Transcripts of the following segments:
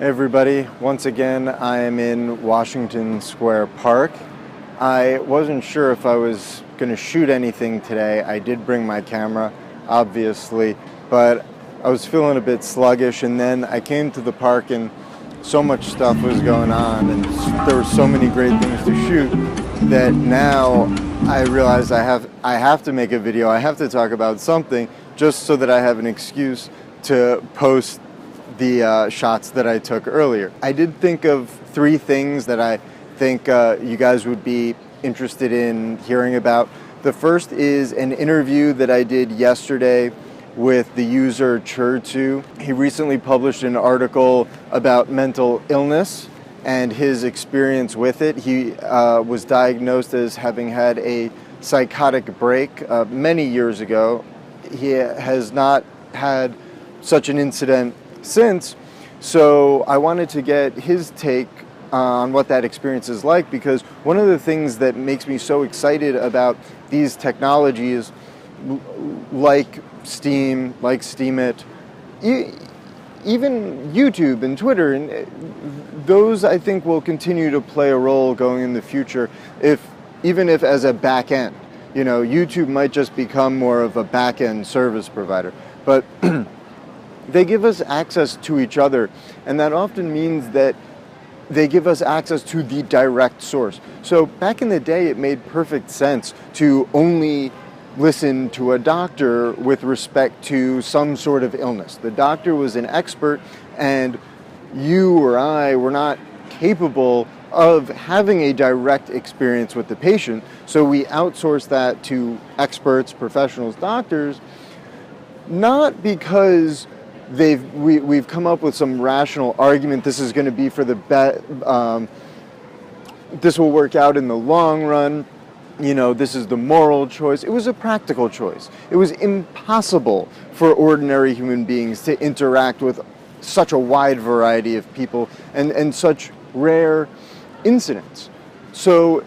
Hey everybody, once again I am in Washington Square Park. I wasn't sure if I was going to shoot anything today. I did bring my camera, obviously, but I was feeling a bit sluggish, and then I came to the park and so much stuff was going on and there were so many great things to shoot that now I realized I have to make a video. I have to talk about something just so that I have an excuse to post the shots that I took earlier. I did think of three things that I think you guys would be interested in hearing about. The first is an interview that I did yesterday with the user Crowdsourced. He recently published an article about mental illness and his experience with it. He was diagnosed as having had a psychotic break many years ago. He has not had such an incident since, so I wanted to get his take on what that experience is like, because one of the things that makes me so excited about these technologies like Steam, like Steemit, even YouTube and Twitter, and those I think will continue to play a role going in the future, even if as a back end. You know, YouTube might just become more of a back end service provider, but they give us access to each other, and that often means that they give us access to the direct source. So back in the day, it made perfect sense to only listen to a doctor with respect to some sort of illness. The doctor was an expert, and you or I were not capable of having a direct experience with the patient, so we outsourced that to experts, professionals, doctors, not because we've come up with some rational argument, this is going to be for the this will work out in the long run, you know, this is the moral choice. It was a practical choice. It was impossible for ordinary human beings to interact with such a wide variety of people and such rare incidents. So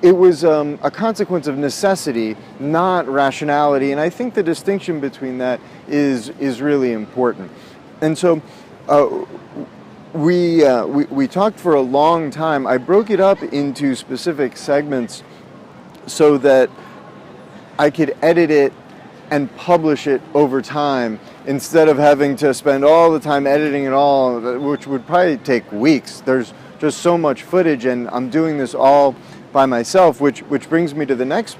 it was a consequence of necessity, not rationality, and I think the distinction between that is really important. And so we talked for a long time. I broke it up into specific segments so that I could edit it and publish it over time instead of having to spend all the time editing it all, which would probably take weeks. There's just so much footage, and I'm doing this all by myself, which brings me to the next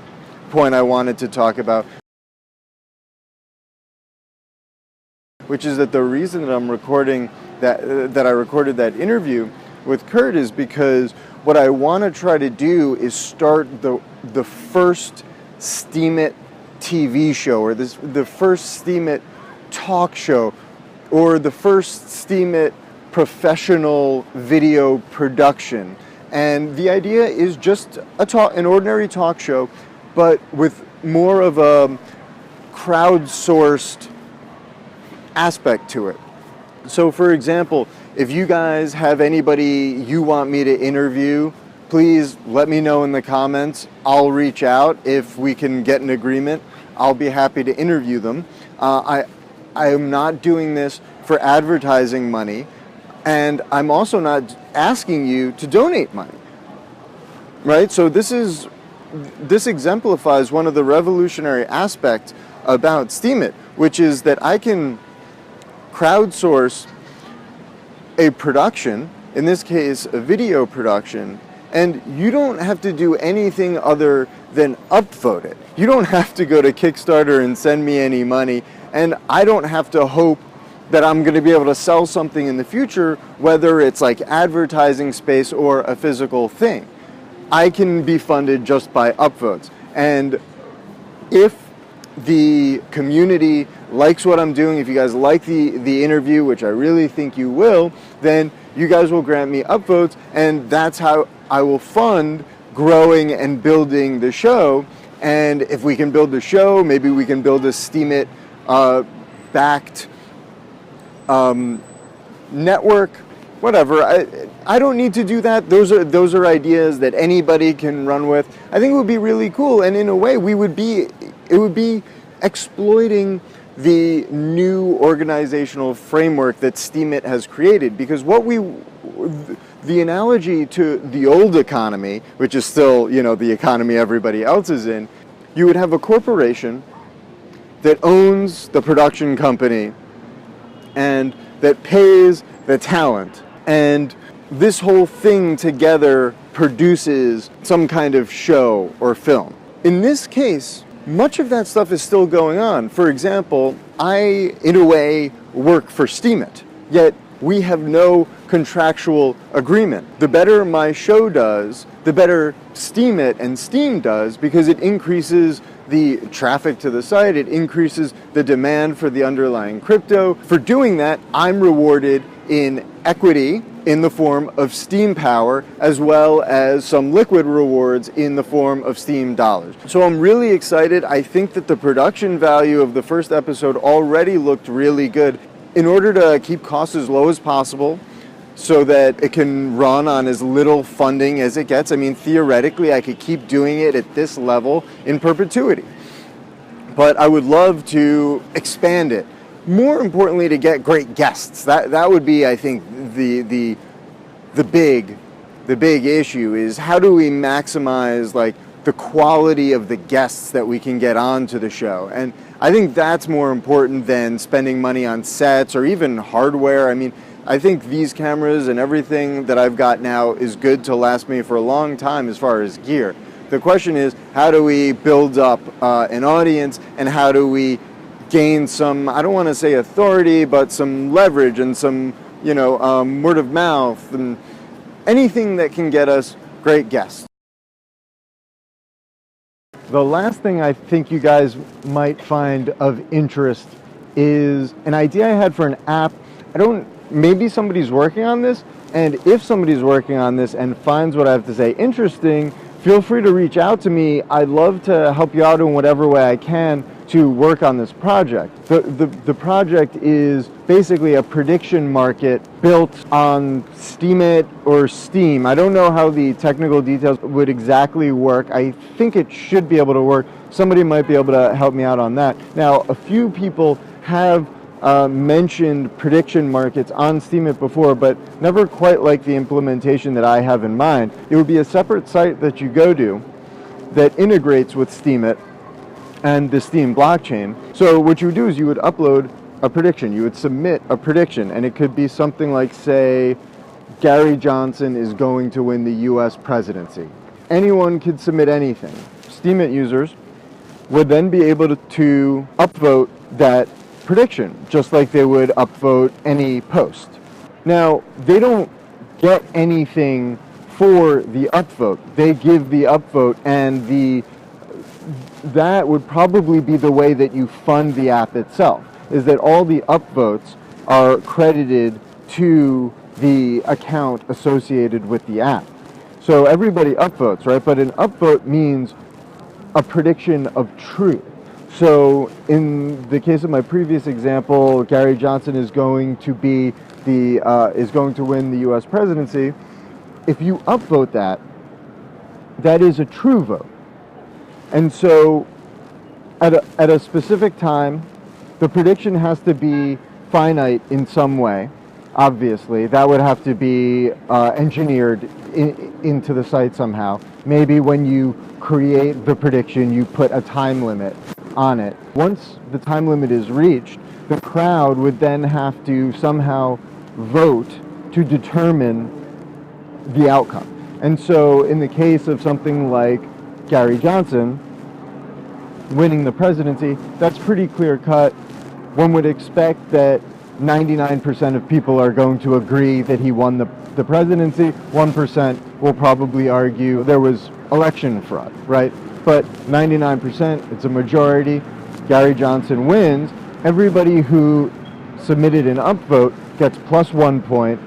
point I wanted to talk about, which is that the reason that I'm recording that I recorded that interview with Kurt is because what I want to try to do is start the first Steemit TV show, or the first Steemit talk show, or the first Steemit professional video production. And the idea is just an ordinary talk show, but with more of a crowdsourced aspect to it. So for example, if you guys have anybody you want me to interview, please let me know in the comments. I'll reach out. If we can get an agreement, I'll be happy to interview them. I am not doing this for advertising money, and I'm also not asking you to donate money, right? So this exemplifies one of the revolutionary aspects about Steemit, which is that I can crowdsource a production, in this case a video production, and you don't have to do anything other than upvote it. You don't have to go to Kickstarter and send me any money, and I don't have to hope that I'm going to be able to sell something in the future, whether it's like advertising space or a physical thing. I can be funded just by upvotes. And if the community likes what I'm doing, if you guys like the interview, which I really think you will, then you guys will grant me upvotes, and that's how I will fund growing and building the show. And if we can build the show, maybe we can build a Steemit backed network, whatever. I don't need to do that. Those are ideas that anybody can run with. I think it would be really cool, and in a way it would be exploiting the new organizational framework that Steemit has created. Because the analogy to the old economy, which is still, the economy everybody else is in, you would have a corporation that owns the production company and that pays the talent. And this whole thing together produces some kind of show or film. In this case, much of that stuff is still going on. For example, I, in a way, work for Steemit, yet we have no contractual agreement. The better my show does, the better Steemit and Steem does, because it increases the traffic to the site, it increases the demand for the underlying crypto. For doing that, I'm rewarded in equity in the form of Steem power, as well as some liquid rewards in the form of Steem dollars. So I'm really excited. I think that the production value of the first episode already looked really good. In order to keep costs as low as possible so that it can run on as little funding as it gets, I mean, theoretically, I could keep doing it at this level in perpetuity. But I would love to expand it. More importantly, to get great guests. That would be, I think, the big issue is how do we maximize like the quality of the guests that we can get onto the show. And I think that's more important than spending money on sets or even hardware. I mean, I think these cameras and everything that I've got now is good to last me for a long time as far as gear. The question is, how do we build up an audience, and how do we gain some, I don't want to say authority, but some leverage and some, word of mouth and anything that can get us great guests. The last thing I think you guys might find of interest is an idea I had for an app. Maybe somebody's working on this, and if somebody's working on this and finds what I have to say interesting, feel free to reach out to me. I'd love to help you out in whatever way I can to work on this project. The project is basically a prediction market built on Steemit or Steem. I don't know how the technical details would exactly work. I think it should be able to work. Somebody might be able to help me out on that. Now, a few people have mentioned prediction markets on Steemit before, but never quite like the implementation that I have in mind. It would be a separate site that you go to that integrates with Steemit and the Steem blockchain. So what you would do is you would upload a prediction. You would submit a prediction, and it could be something like, say, Gary Johnson is going to win the US presidency. Anyone could submit anything. Steemit users would then be able to upvote that prediction, just like they would upvote any post. Now, they don't get anything for the upvote. They give the upvote, and that would probably be the way that you fund the app itself, is that all the upvotes are credited to the account associated with the app. So everybody upvotes, right? But an upvote means a prediction of truth. So in the case of my previous example, Gary Johnson is going to win the US presidency. If you upvote that, that is a true vote. And so at a specific time, the prediction has to be finite in some way. Obviously, that would have to be engineered into the site somehow. Maybe when you create the prediction, you put a time limit on it. Once the time limit is reached, the crowd would then have to somehow vote to determine the outcome. And so in the case of something like Gary Johnson winning the presidency, that's pretty clear cut. One would expect that 99% of people are going to agree that he won the presidency. 1% will probably argue there was election fraud, right? But 99%, it's a majority. Gary Johnson wins. Everybody who submitted an upvote gets plus 1 point.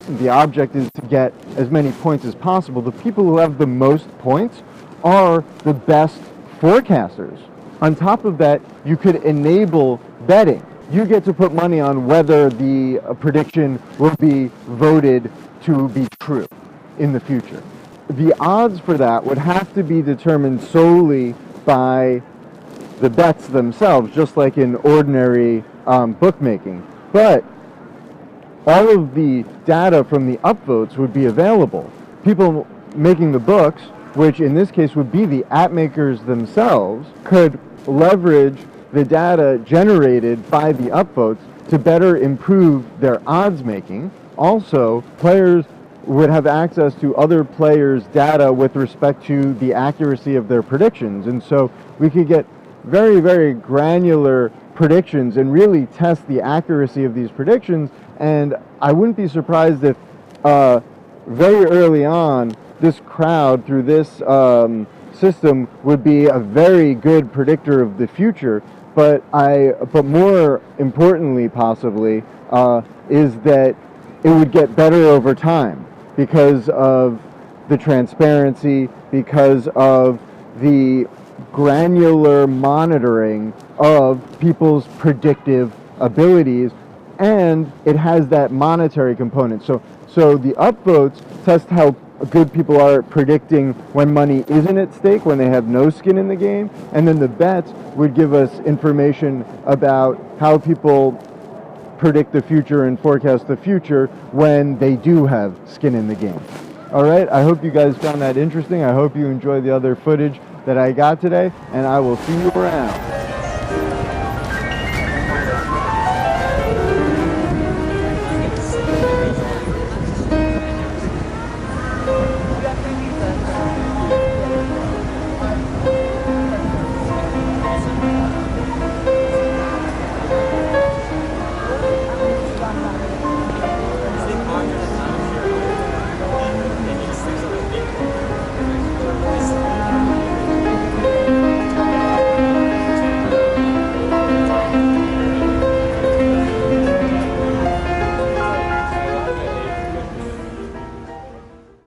The object is to get as many points as possible. The people who have the most points are the best forecasters. On top of that, you could enable betting. You get to put money on whether the prediction will be voted to be true in the future. the odds for that would have to be determined solely by the bets themselves, just like in ordinary bookmaking. But all of the data from the upvotes would be available. People making the books, which in this case would be the app makers themselves, could leverage the data generated by the upvotes to better improve their odds making. Also, players would have access to other players' data with respect to the accuracy of their predictions. And so we could get very, very granular predictions and really test the accuracy of these predictions. And I wouldn't be surprised if very early on, this crowd through this system would be a very good predictor of the future. But more importantly, possibly, is that it would get better over time because of the transparency, because of the granular monitoring of people's predictive abilities, and it has that monetary component. So the upvotes test how good people are at predicting when money isn't at stake, when they have no skin in the game, and then the bets would give us information about how people predict the future and forecast the future when they do have skin in the game. All right, I hope you guys found that interesting. I hope you enjoyed the other footage that I got today, and I will see you around.